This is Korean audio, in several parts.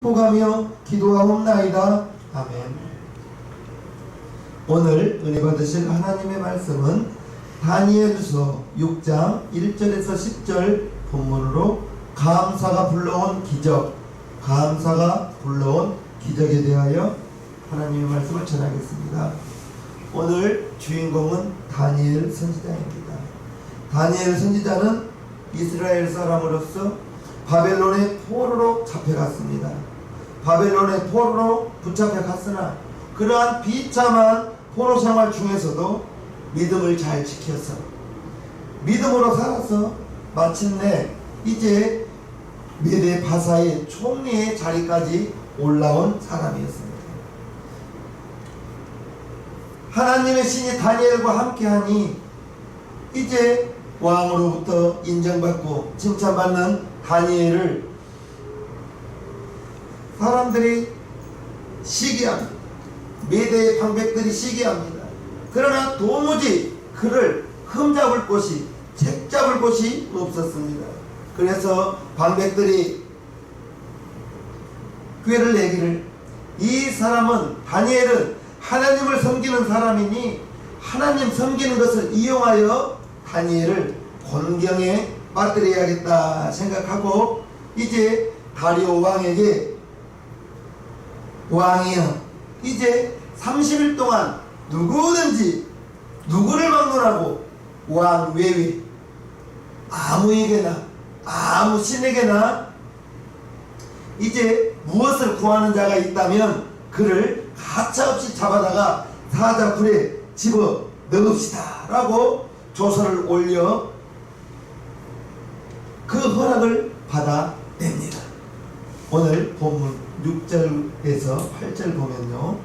축복하며 기도하옵나이다. 아멘. 오늘 은혜 받으실 하나님의 말씀은 다니엘서 6장 1절에서 10절 본문으로 감사가 불러온 기적, 감사가 불러온 기적에 대하여 하나님의 말씀을 전하겠습니다. 오늘 주인공은 다니엘 선지자입니다. 다니엘 선지자는 이스라엘 사람으로서 바벨론의 포로로 잡혀갔습니다. 바벨론의 포로로 붙잡혀갔으나 그러한 비참한 포로 생활 중에서도 믿음을 잘 지켜서 믿음으로 살아서 마침내 이제 메대 바사의 총리의 자리까지 올라온 사람이었습니다. 하나님의 신이 다니엘과 함께하니 이제 왕으로부터 인정받고 칭찬받는 다니엘을 사람들이 시기합니다. 메대의 방백들이 시기합니다. 그러나 도무지 그를 흠잡을 곳이, 책잡을 곳이 없었습니다. 그래서 방백들이 꾀를 내기를, 이 사람은, 다니엘은 하나님을 섬기는 사람이니 하나님 섬기는 것을 이용하여 다니엘을 곤경에 빠뜨려야겠다 생각하고 이제 다리오 왕에게, 왕이여, 이제 30일 동안 누구든지 누구를 막론하고 왕 외에 아무에게나 아무 신에게나 이제 무엇을 구하는 자가 있다면 그를 가차없이 잡아다가 사자굴에 집어 넣읍시다 라고 조서를 올려 그 허락을 받아냅니다. 오늘 본문 6절에서 8절 보면요,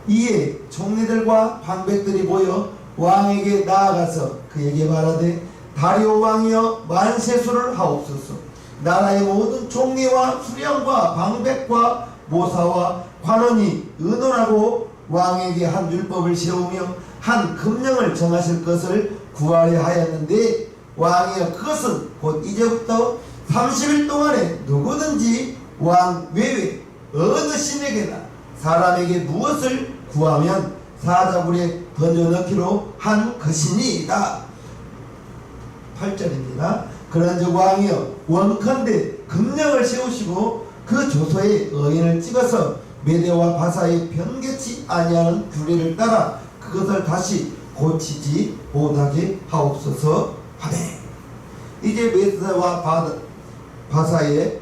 이에 총리들과 방백들이 모여 왕에게 나아가서 그에게 말하되, 다리오 왕이여 만세수를 하옵소서. 나라의 모든 총리와 수령과 방백과 모사와 관원이 의논하고 왕에게 한 율법을 세우며 한 금령을 정하실 것을 구하려 하였는데, 왕이여 그것은 곧 이제부터 30일 동안에 누구든지 왕 외에 어느 신에게나 사람에게 무엇을 구하면 사자굴에 던져넣기로 한 것이니이다. 8절입니다. 그런즉 왕이여 원컨대 금령을 세우시고 그 조서에 의인을 찍어서 메대와 바사의 변개치 아니하는 규례를 따라 그것을 다시 고치지 못하게 하옵소서 하네. 이제 메대와 바사의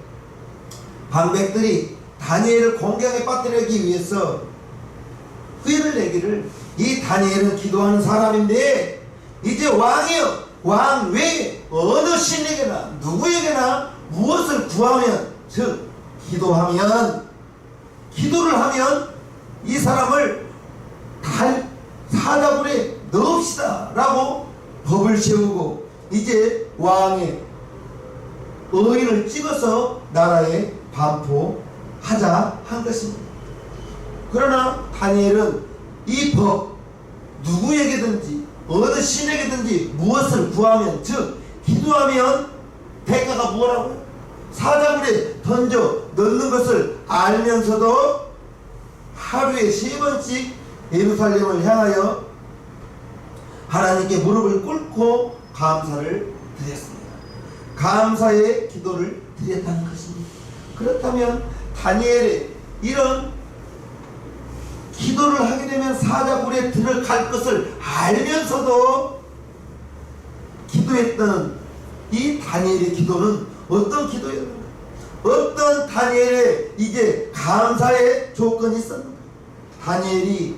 방백들이 다니엘을 공경에 빠뜨리기 위해서 후회를 내기를, 이 다니엘은 기도하는 사람인데 이제 왕이여 왕 외에 어느 신에게나 누구에게나 무엇을 구하면, 즉 기도를 하면 이 사람을 사자굴에 넣읍시다 라고 법을 세우고 이제 왕의 의인을 찍어서 나라에 반포하자 한 것입니다. 그러나 다니엘은 이 법, 누구에게든지 어느 신에게든지 무엇을 구하면, 즉 기도하면 대가가 뭐라고요? 사자굴에 던져 넣는 것을 알면서도 하루에 3번씩 예루살렘을 향하여 하나님께 무릎을 꿇고 감사를 드렸습니다. 감사의 기도를 드렸다는 것입니다. 그렇다면 다니엘의 이런 기도를 하게 되면 사자굴에 들어갈 것을 알면서도 기도했던 이 다니엘의 기도는 어떤 기도였는가? 어떤 다니엘의 이제 감사의 조건이 있었는가? 다니엘이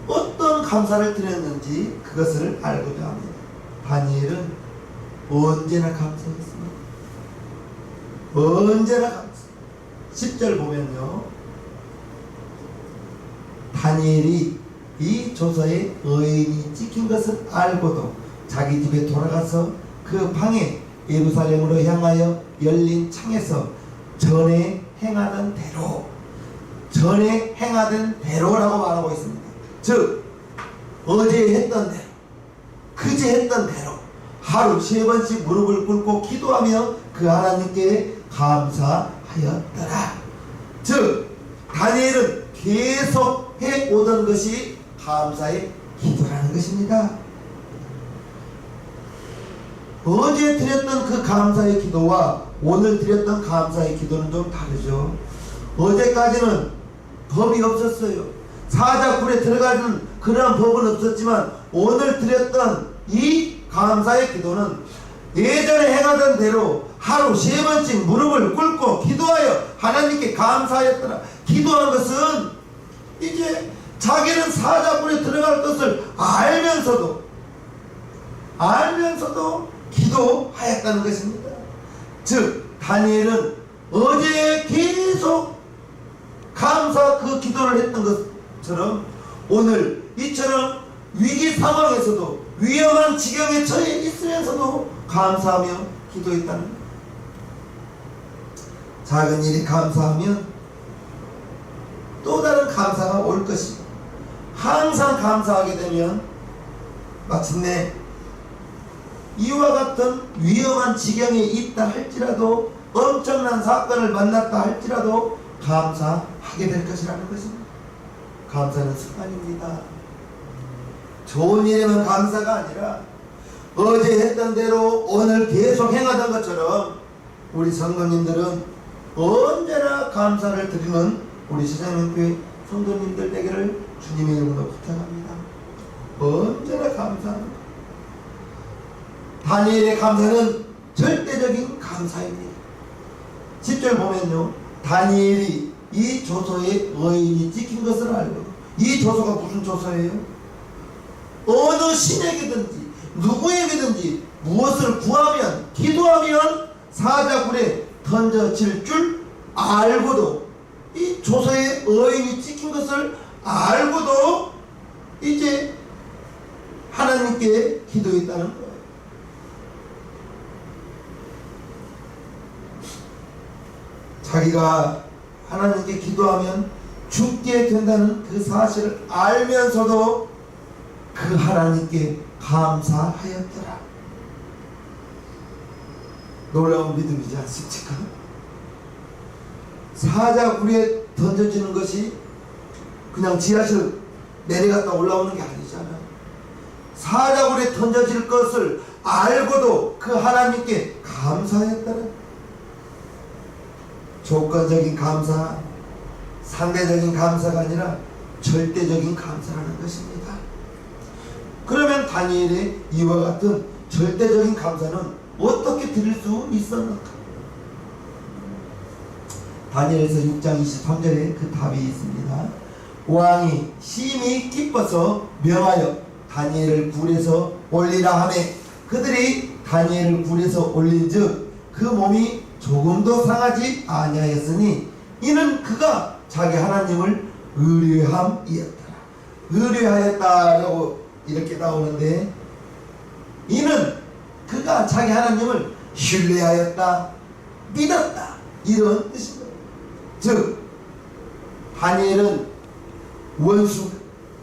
어떤 감사를 드렸는지 그것을 알고자 합니다. 다니엘은 언제나 감사했습니다. 언제나 감사. 10절 보면요, 다니엘이 이 조서에 의인이 찍힌 것을 알고도 자기 집에 돌아가서 그 방에 예루살렘으로 향하여 열린 창에서 전에 행하던 대로라고 말하고 있습니다. 즉 어제 했던 대로, 그제 했던 대로 하루 3번씩 무릎을 꿇고 기도하며 그 하나님께 감사하였습니다. 감사하였더라. 즉 다니엘은 계속 해오던 것이 감사의 기도라는 것입니다. 어제 드렸던 그 감사의 기도와 오늘 드렸던 감사의 기도는 좀 다르죠. 어제까지는 법이 없었어요. 사자굴에 들어가는 그러한 법은 없었지만 오늘 드렸던 이 감사의 기도는 예전에 행하던 대로 하루 3번씩 무릎을 꿇고 기도하여 하나님께 감사하였더라. 기도한 것은 이제 자기는 사자굴에 들어갈 것을 알면서도 기도하였다는 것입니다. 즉 다니엘은 어제 계속 감사 그 기도를 했던 것처럼 오늘 이처럼 위기 상황에서도 위험한 지경에 처해 있으면서도 감사하며 기도했다는 것. 작은 일이 감사하면 또 다른 감사가 올 것이고 항상 감사하게 되면 마침내 이와 같은 위험한 지경에 있다 할지라도 엄청난 사건을 만났다 할지라도 감사하게 될 것이라는 것입니다. 감사는 습관입니다. 좋은 일에만 감사가 아니라 어제 했던 대로 오늘 계속 행하던 것처럼 우리 성도님들은 언제나 감사를 드리는 우리 시장님교회 성도님들 되기를 주님의 이름으로 부탁합니다. 언제나 감사합니다. 다니엘의 감사는 절대적인 감사입니다. 10절 보면요, 다니엘이 이 조서에 의인이 찍힌 것을 알고, 이 조서가 무슨 조서예요? 어느 신에게든지 누구에게든지 무엇을 구하면 기도하면 사자굴에 던져질 줄 알고도, 이 조서에 의인이 찍힌 것을 알고도 이제 하나님께 기도했다는 거예요. 자기가 하나님께 기도하면 죽게 된다는 그 사실을 알면서도 그 하나님께 감사하였더라. 놀라운 믿음이지 않습니까? 사자굴에 던져지는 것이 그냥 지하실 내려갔다 올라오는 게 아니잖아요. 사자굴에 던져질 것을 알고도 그 하나님께 감사했더라. 조건적인 감사, 상대적인 감사가 아니라 절대적인 감사라는 것입니다. 그러면 다니엘의 이와 같은 절대적인 감사는 어떻게 드릴 수 있었는가? 다니엘서 6장 23절에 그 답이 있습니다. 왕이 심히 기뻐서 명하여 다니엘을 굴에서 올리라 하매 그들이 다니엘을 굴에서 올린즉 그 몸이 조금도 상하지 아니하였으니 이는 그가 자기 하나님을 의뢰함이었더라. 의뢰하였다라고 이렇게 나오는데, 이는 그가 자기 하나님을 신뢰하였다, 믿었다, 이런 뜻입니다. 즉 다니엘은 원수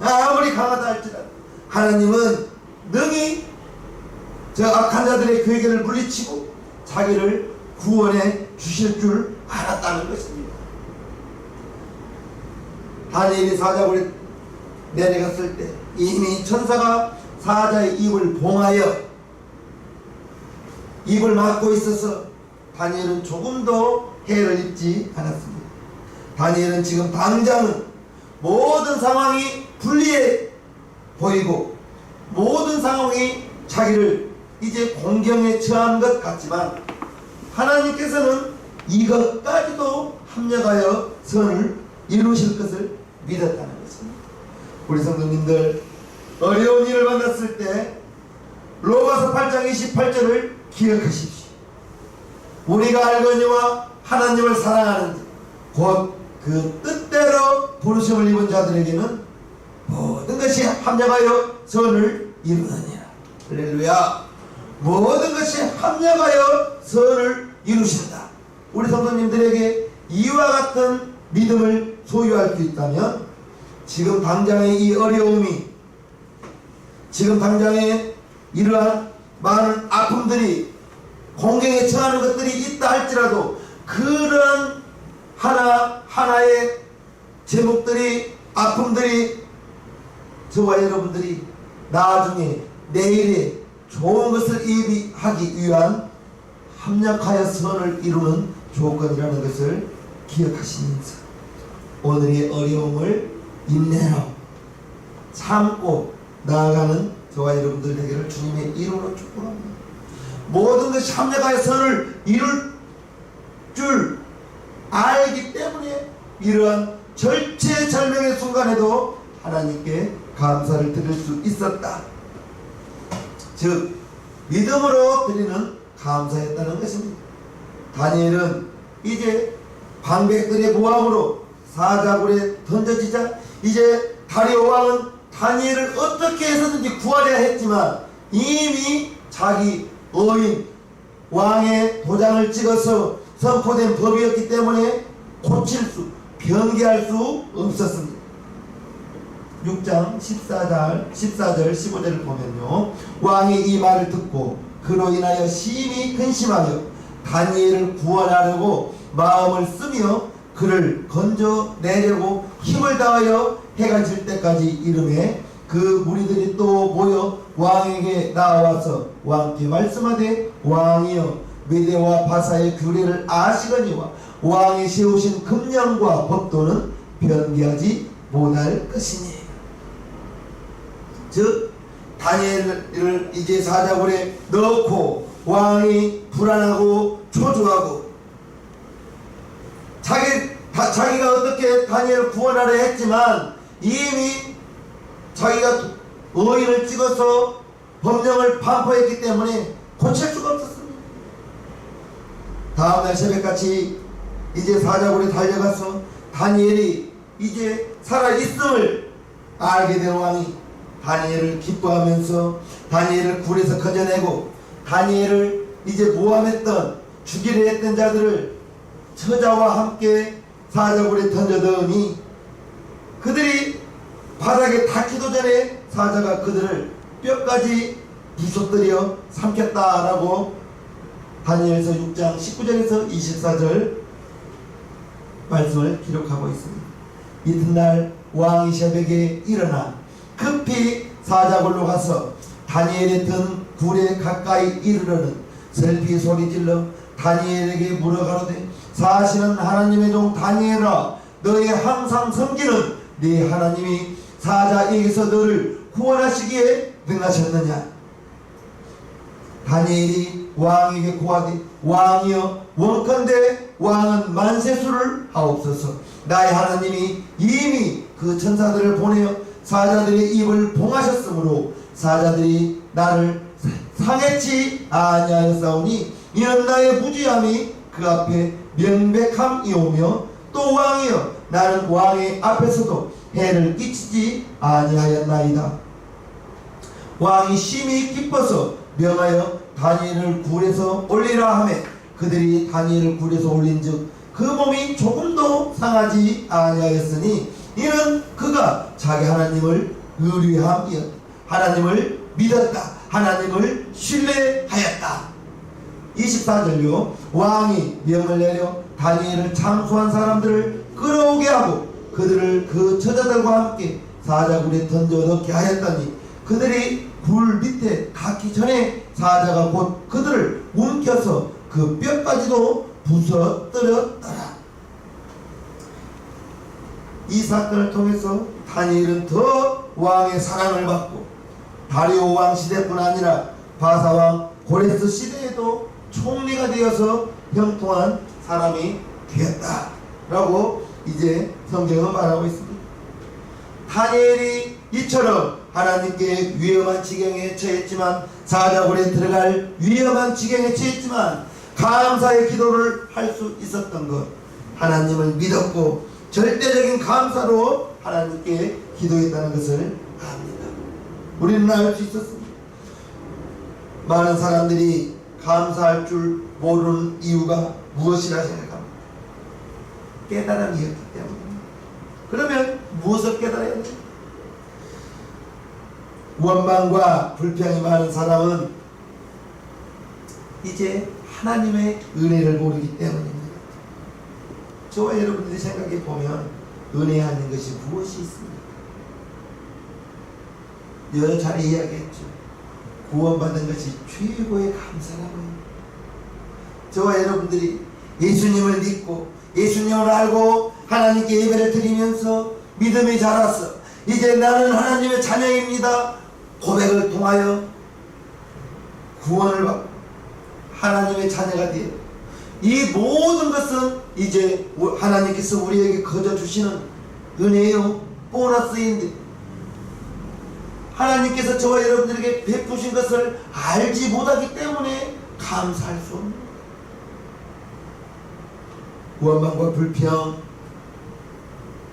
아무리 강하다 할지라도 하나님은 능히 저 악한 자들의 괴계를 물리치고 자기를 구원해 주실 줄 알았다는 것입니다. 다니엘이 사자굴에 내려갔을 때 이미 천사가 사자의 입을 봉하여 입을 막고 있어서 다니엘은 조금도 해를 입지 않았습니다. 다니엘은 지금 당장은 모든 상황이 불리해 보이고 모든 상황이 자기를 이제 공경에 처한 것 같지만 하나님께서는 이것까지도 합력하여 선을 이루실 것을 믿었다는 것입니다. 우리 성도님들, 어려운 일을 만났을 때 로마서 8장 28절을 기억하십시오. 우리가 알거니와 하나님을 사랑하는지 곧 그 뜻대로 부르심을 입은 자들에게는 모든 것이 합력하여 선을 이루느니라. 할렐루야. 모든 것이 합력하여 선을 이루신다. 우리 성도님들에게 이와 같은 믿음을 소유할 수 있다면 지금 당장의 이 어려움이, 지금 당장의 이러한 많은 아픔들이, 공경에 처하는 것들이 있다 할지라도 그러한 하나하나의 제목들이, 아픔들이 저와 여러분들이 나중에 내일에 좋은 것을 예비하기 위한 합력하여 선을 이루는 조건이라는 것을 기억하시면서 오늘의 어려움을 인내로 참고 나아가는 저와 여러분들 되기를 주님의 이름으로 축복합니다. 모든 것이 합력하여 선을 이룰 줄 알기 때문에 이러한 절체절명의 순간에도 하나님께 감사를 드릴 수 있었다. 즉 믿음으로 드리는 감사였다는 것입니다. 다니엘은 이제 방백들의 모함으로 사자굴에 던져지자 이제 다리오 왕은 다니엘을 어떻게 해서든지 구하려 했지만 이미 자기 어인 왕의 도장을 찍어서 선포된 법이었기 때문에 고칠 수, 변개할 수 없었습니다. 6장 14절 15절을 보면요, 왕이 이 말을 듣고 그로 인하여 심히 근심하여 다니엘을 구원하려고 마음을 쓰며 그를 건져내려고 힘을 다하여 해가 질 때까지 이르매 그 무리들이 또 모여 왕에게 나와서 왕께 말씀하되 왕이여 메대와 바사의 규례를 아시거니와 왕이 세우신 금령과 법도는 변개하지 못할 것이니. 즉 다니엘을 이제 사자굴에 넣고 왕이 불안하고 초조하고 자기가 어떻게 다니엘을 구원하려 했지만 이미 자기가 어인을 찍어서 법령을 반포했기 때문에 고칠 수가 없었습니다. 다음날 새벽같이 이제 사자굴에 달려가서 다니엘이 이제 살아있음을 알게 된 왕이 다니엘을 기뻐하면서 다니엘을 굴에서 건져내고 다니엘을 이제 모함했던 죽이려 했던 자들을 처자와 함께 사자굴에 던져넣으니 그들이 바닥에 닿기도 전에 사자가 그들을 뼈까지 부서뜨려 삼켰다라고 다니엘서 6장 19절에서 24절 말씀을 기록하고 있습니다. 이튿날 왕이 새벽에 일어나 급히 사자굴로 가서 다니엘이 든 굴에 가까이 이르러는 슬피 소리질러 다니엘에게 물어가로되 사실은 하나님의 종 다니엘아 너의 항상 섬기는 네 하나님이 사자에게서 너를 구원하시기에 능하셨느냐. 다니엘이 왕에게 고하되 왕이여 원컨대 왕은 만세수를 하옵소서. 나의 하나님이 이미 그 천사들을 보내어 사자들의 입을 봉하셨으므로 사자들이 나를 상해치 아니하였사오니 이는 나의 무지함이 그 앞에 명백함이오며 또 왕이여 나는 왕의 앞에서도 해를 끼치지 아니하였나이다. 왕이 심히 기뻐서 명하여 다니엘을 굴에서 올리라 하매 그들이 다니엘을 굴에서 올린즉 그 몸이 조금도 상하지 아니하였으니 이는 그가 자기 하나님을 의뢰함이었다. 하나님을 믿었다. 하나님을 신뢰하였다. 24절요 왕이 명을 내려 다니엘을 참수한 사람들을 끌어오게 하고 그들을 그 처자들과 함께 사자굴에 던져 넣게 하였더니 그들이 굴 밑에 닿기 전에 사자가 곧 그들을 움켜서 그 뼈까지도 부서뜨렸더라. 이 사건을 통해서 다니엘은 더 왕의 사랑을 받고 다리오 왕 시대뿐 아니라 바사 왕 고레스 시대에도 총리가 되어서 형통한 사람이 되었다라고 이제 성경은 말하고 있습니다. 다니엘이 이처럼 하나님께 위험한 지경에 처했지만 사자굴에 들어갈 위험한 지경에 처했지만 감사의 기도를 할 수 있었던 것, 하나님을 믿었고 절대적인 감사로 하나님께 기도했다는 것을 압니다. 우리는 알 수 있었습니다. 많은 사람들이 감사할 줄 모르는 이유가 무엇이라 생각합니다. 깨달음이었기 때문입니다. 그러면 무엇을 깨달아야 돼요? 원망과 불평이 많은 사람은 이제 하나님의 은혜를 모르기 때문입니다. 저와 여러분들이 생각해 보면 은혜 아닌 것이 무엇이 있습니까? 여러 차례 이야기했죠. 구원받은 것이 최고의 감사라고요. 저와 여러분들이 예수님을 믿고 예수님을 알고 하나님께 예배를 드리면서 믿음이 자라서 이제 나는 하나님의 자녀입니다 고백을 통하여 구원을 받고 하나님의 자녀가 되어 이 모든 것은 이제 하나님께서 우리에게 거저 주시는 은혜요 보너스인데 하나님께서 저와 여러분들에게 베푸신 것을 알지 못하기 때문에 감사할 수 없는 원망과 불평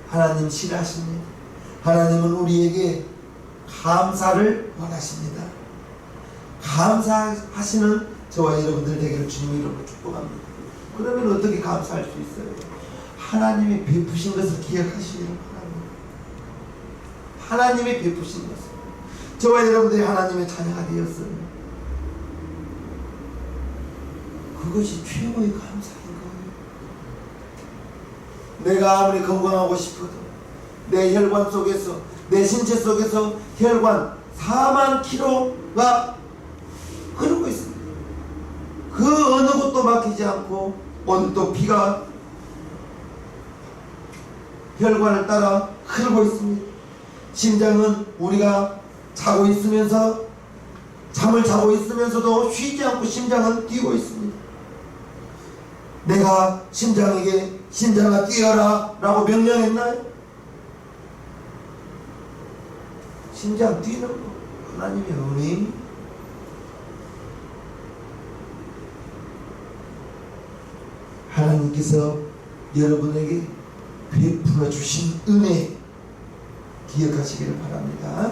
하나님 싫어하십니다. 하나님은 우리에게 감사를 원하십니다. 감사하시는 저와 여러분들 되기를 주님 이름으로 축복합니다. 그러면 어떻게 감사할 수 있어요? 하나님이 베푸신 것을 기억하시기를 바랍니다. 하나님이 베푸신 것을 저와 여러분들이 하나님의 자녀가 되었어요. 그것이 최고의 감사인 거예요. 내가 아무리 건강하고 싶어도 내 혈관 속에서 내 신체 속에서 혈관 4만 킬로가 흐르고 있습니다. 그 어느 곳도 막히지 않고 오늘도 피가 혈관을 따라 흐르고 있습니다. 심장은 우리가 자고 있으면서 잠을 자고 있으면서도 쉬지 않고 심장은 뛰고 있습니다. 내가 심장에게 심장아 뛰어라 라고 명령했나요? 심장 뛰는 거 하나님의 은혜입니다. 하나님께서 여러분에게 베풀어 주신 은혜 기억하시기를 바랍니다.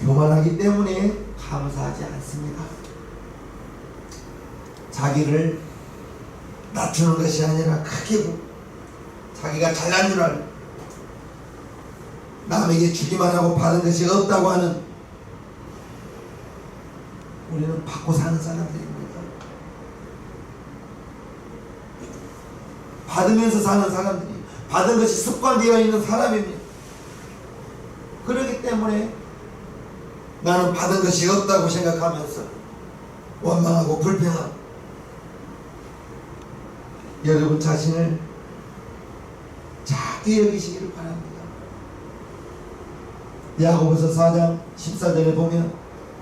교만하기 때문에 감사하지 않습니다. 자기를 낮추는 것이 아니라 크게 자기가 잘난 줄 알고 남에게 주기만 하고 받은 것이 없다고 하는 우리는 받고 사는 사람들입니다. 받으면서 사는 사람들이 받은 것이 습관되어 있는 사람입니다. 그렇기 때문에 나는 받은 것이 없다고 생각하면서 원망하고 불평하고 여러분 자신을 작게 여기시기를 바랍니다. 야고보서 4장 14절에 보면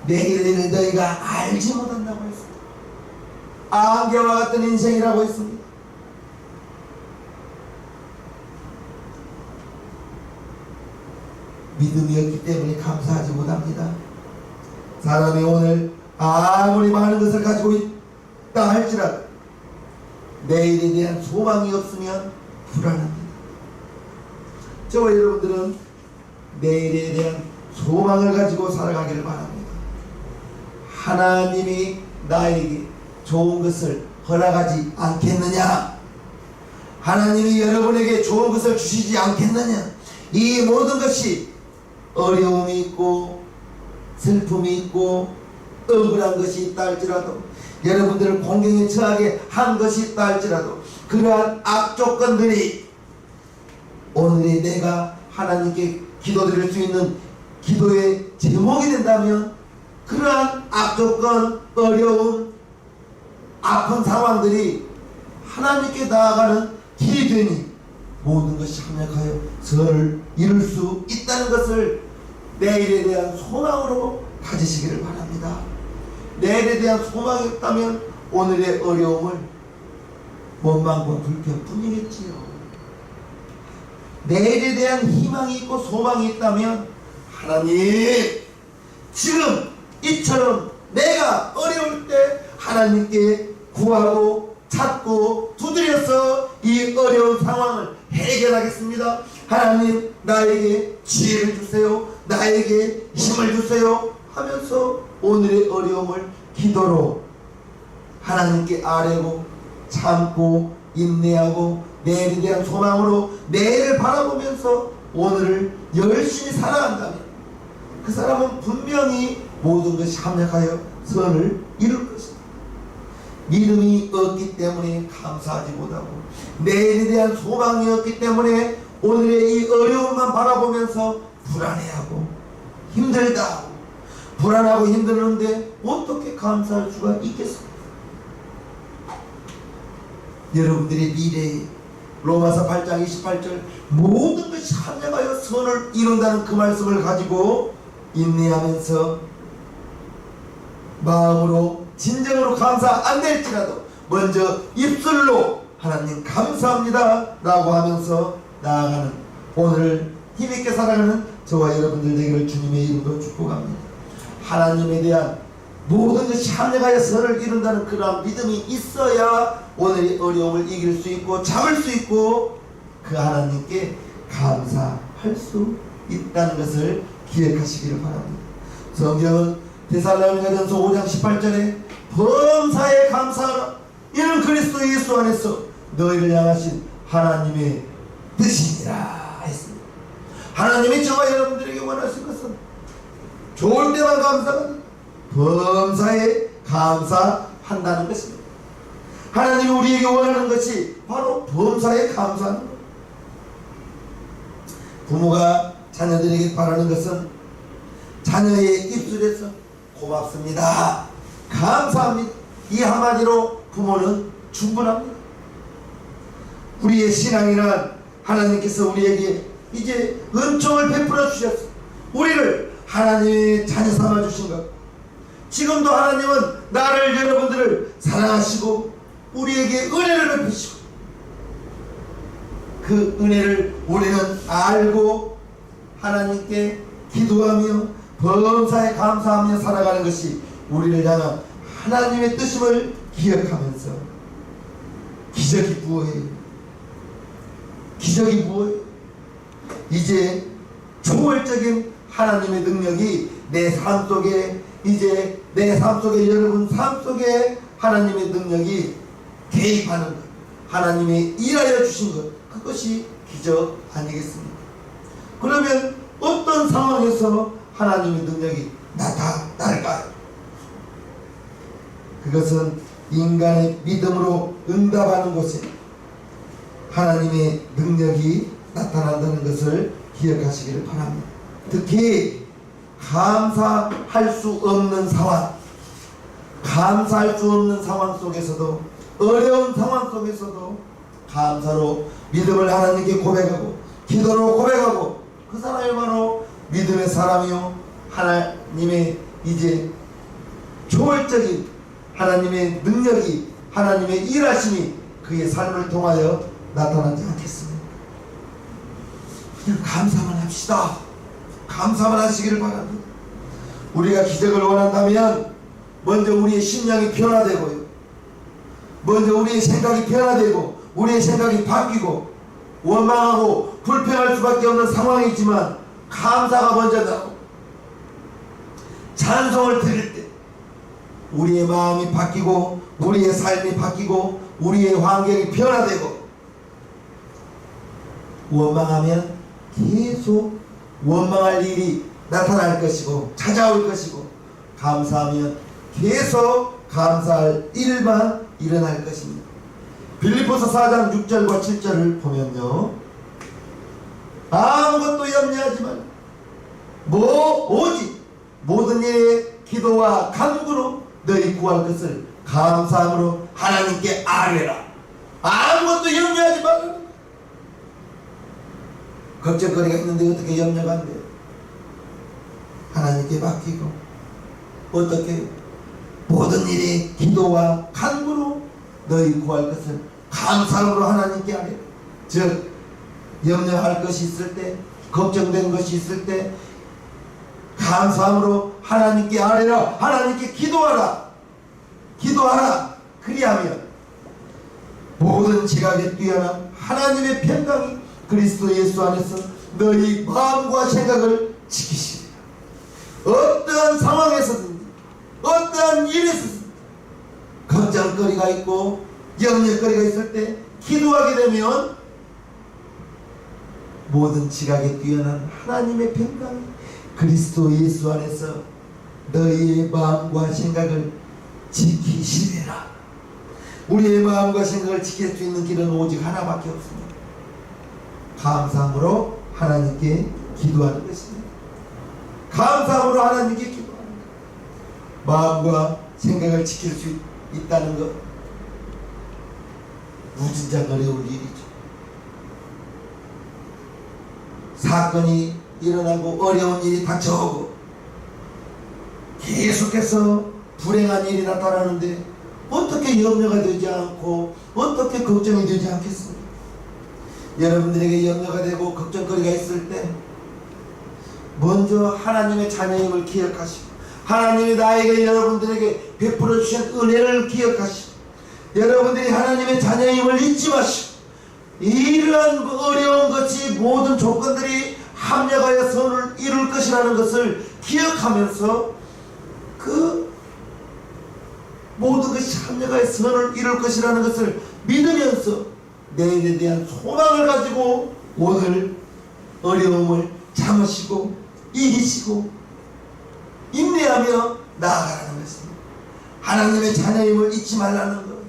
내일 일을 너희가 알지 못한다고 했습니다. 안개와 같은 인생이라고 했습니다. 믿음이 없기 때문에 감사하지 못합니다. 사람이 오늘 아무리 많은 것을 가지고 있다 할지라도 내일에 대한 소망이 없으면 불안합니다. 저와 여러분들은 내일에 대한 소망을 가지고 살아가기를 바랍니다. 하나님이 나에게 좋은 것을 허락하지 않겠느냐? 하나님이 여러분에게 좋은 것을 주시지 않겠느냐? 이 모든 것이 어려움이 있고 슬픔이 있고 억울한 것이 있다 할지라도 여러분들을 공경에 처하게 한 것이 있다 할지라도 그러한 악조건들이 오늘의 내가 하나님께 기도드릴 수 있는 기도의 제목이 된다면 그러한 악조건, 어려움, 아픈 상황들이 하나님께 나아가는 길이 되니 모든 것이 합력하여 선을 이룰 수 있다는 것을 내일에 대한 소망으로 가지시기를 바랍니다. 내일에 대한 소망이 없다면 오늘의 어려움을 원망과 불평뿐이겠지요. 내일에 대한 희망이 있고 소망이 있다면 하나님 지금 이처럼 내가 어려울 때 하나님께 구하고 찾고 두드려서 이 어려운 상황을 해결하겠습니다. 하나님 나에게 지혜를 주세요. 나에게 힘을 주세요 하면서 오늘의 어려움을 기도로 하나님께 아뢰고 참고 인내하고 내일에 대한 소망으로 내일을 바라보면서 오늘을 열심히 살아간다면 그 사람은 분명히 모든 것이 합력하여 선을 이룰 것입니다. 믿음이 없기 때문에 감사하지 못하고, 내일에 대한 소망이 없기 때문에 오늘의 이 어려움만 바라보면서 불안해하고 힘들다, 불안하고 힘드는데 어떻게 감사할 수가 있겠습니까? 여러분들의 미래에 로마서 8장 28절 모든 것이 합력하여 선을 이룬다는 그 말씀을 가지고 인내하면서 마음으로 진정으로 감사 안 될지라도 먼저 입술로 하나님 감사합니다 라고 하면서 나아가는 오늘 힘있게 살아가는 저와 여러분들 되기를 주님의 이름으로 축복합니다. 하나님에 대한 모든 것이 합력하여 선을 이룬다는 그러한 믿음이 있어야 오늘의 어려움을 이길 수 있고 참을 수 있고 그 하나님께 감사할 수 있다는 것을 기억하시기를 바랍니다. 성경은 데살로니가전서 5장 18절에 범사에 감사하라, 이는 그리스도 예수 안에서 너희를 향하신 하나님의 뜻이니라 했습니다. 하나님이 저와 여러분들에게 원하신 것은 좋을 때만 감사하는, 범사에 감사한다는 것입니다. 하나님이 우리에게 원하는 것이 바로 범사에 감사하는 것. 부모가 자녀들에게 바라는 것은 자녀의 입술에서 고맙습니다, 감사합니다, 이 한마디로 부모는 충분합니다. 우리의 신앙이란 하나님께서 우리에게 이제 은총을 베풀어 주셨어. 우리를 하나님의 자녀 삼아 주신 것. 지금도 하나님은 나를, 여러분들을 사랑하시고 우리에게 은혜를 베푸시고, 그 은혜를 우리는 알고 하나님께 기도하며 범사에 감사하며 살아가는 것이 우리를 향한 하나님의 뜻임을 기억하면서 기적이 무엇이에요? 기적이 무엇이에요? 이제 초월적인 하나님의 능력이 내 삶 속에, 이제 내 삶 속에, 여러분 삶 속에 하나님의 능력이 개입하는 것, 하나님이 일하여 주신 것, 그것이 기적 아니겠습니까? 그러면 어떤 상황에서 하나님의 능력이 나타날까요? 그것은 인간의 믿음으로 응답하는 곳에 하나님의 능력이 나타난다는 것을 기억하시기를 바랍니다. 특히 감사할 수 없는 상황, 감사할 수 없는 상황 속에서도, 어려운 상황 속에서도 감사로 믿음을 하나님께 고백하고 기도로 고백하고, 그 사람이 바로 믿음의 사람이요 하나님의 이제 초월적인 하나님의 능력이, 하나님의 일하심이 그의 삶을 통하여 나타나지 않겠습니까? 그냥 감사만 합시다. 감사만 하시기를 바랍니다. 우리가 기적을 원한다면 먼저 우리의 심령이 변화되고요, 먼저 우리의 생각이 변화되고 우리의 생각이 바뀌고, 원망하고 불평할 수밖에 없는 상황이지만 감사가 먼저 나오고 찬송을 드릴 때 우리의 마음이 바뀌고 우리의 삶이 바뀌고 우리의 환경이 변화되고, 원망하면 계속 원망할 일이 나타날 것이고 찾아올 것이고, 감사하면 계속 감사할 일만 일어날 것입니다. 빌립보서 4장 6절과 7절을 보면요, 아무것도 염려하지 말고 오직 모든 일에 기도와 간구로 너희 구할 것을 감사함으로 하나님께 아뢰라. 아무것도 염려하지 말라. 걱정거리가 있는데 어떻게 염려가 안 돼요? 하나님께 맡기고, 어떻게 모든 일에 기도와 간구로 너희 구할 것을 감사함으로 하나님께 아뢰라. 즉 염려할 것이 있을 때, 걱정된 것이 있을 때 감사함으로 하나님께 아뢰라. 하나님께 기도하라. 기도하라. 그리하면 모든 지각에 뛰어난 하나님의 평강이 그리스도 예수 안에서 너희 마음과 생각을 지키시리라. 어떠한 상황에서든지 어떠한 일에서든지 걱정거리가 있고 염려거리가 있을 때 기도하게 되면 모든 지각에 뛰어난 하나님의 평강이 그리스도 예수 안에서 너희의 마음과 생각을 지키시리라 우리의 마음과 생각을 지킬 수 있는 길은 오직 하나밖에 없습니다. 감사함으로 하나님께 기도하는 것입니다. 감사함으로 하나님께 기도하는 것. 마음과 생각을 지킬 수 있다는 것, 무진장 어려운 일이죠. 사건이 일어나고 어려운 일이 닥쳐오고 계속해서 불행한 일이 나타나는데 어떻게 염려가 되지 않고 어떻게 걱정이 되지 않겠습니까? 여러분들에게 염려가 되고 걱정거리가 있을 때 먼저 하나님의 자녀임을 기억하시고 하나님이 나에게 여러분들에게 베풀어 주신 은혜를 기억하시고 여러분들이 하나님의 자녀임을 잊지 마시고 이러한 어려운 것이 모든 조건들이 합력하여 선을 이룰 것이라는 것을 기억하면서 그 모든 것이 합력하여 선을 이룰 것이라는 것을 믿으면서 내일에 대한 소망을 가지고 오늘 어려움을 참으시고 이기시고 인내하며 나아가라는 것입니다. 하나님의 자녀임을 잊지 말라는 것.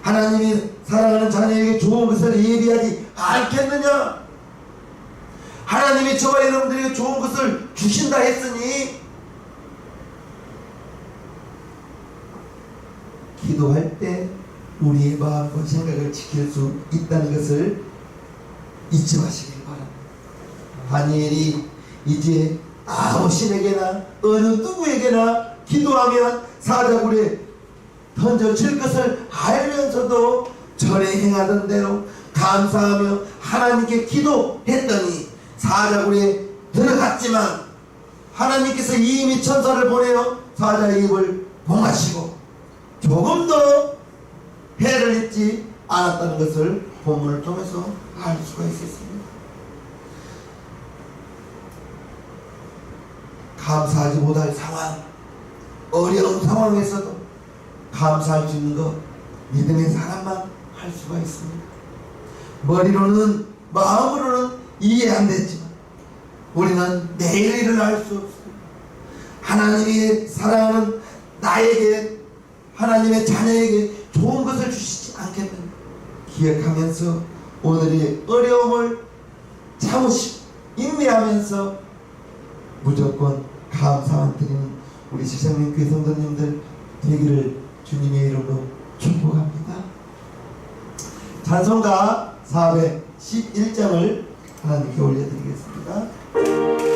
하나님이 사랑하는 자녀에게 좋은 것을 예비하지 않겠느냐? 하나님이 저와 여러분들에게 좋은 것을 주신다 했으니 기도할 때 우리의 마음과 생각을 지킬 수 있다는 것을 잊지 마시길 바랍니다. 다니엘이 이제 아무 신에게나 어느 누구에게나 기도하면 사자굴에 던져질 것을 알면서도 전에 행하던 대로 감사하며 하나님께 기도했더니 사자굴에 들어갔지만 하나님께서 이미 천사를 보내어 사자의 입을 봉하시고 조금 더 해를 입지 않았다는 것을 본문을 통해서 알 수가 있었습니다. 감사하지 못할 상황, 어려운 상황에서도 감사할 수 있는 것 믿음의 사람만 할 수가 있습니다. 머리로는 마음으로는 이해 안 됐지만 우리는 내일 일을 알 수 없습니다. 하나님이 사랑하는 나에게 하나님의 자녀에게 좋은 것을 주시지 않겠는가 기억하면서 오늘의 어려움을 참으시고 인내하면서 무조건 감사만 드리는 우리 시장님교회 성도님들 되기를 주님의 이름으로 축복합니다. 찬송가 411장을 하나님께 올려드리겠습니다.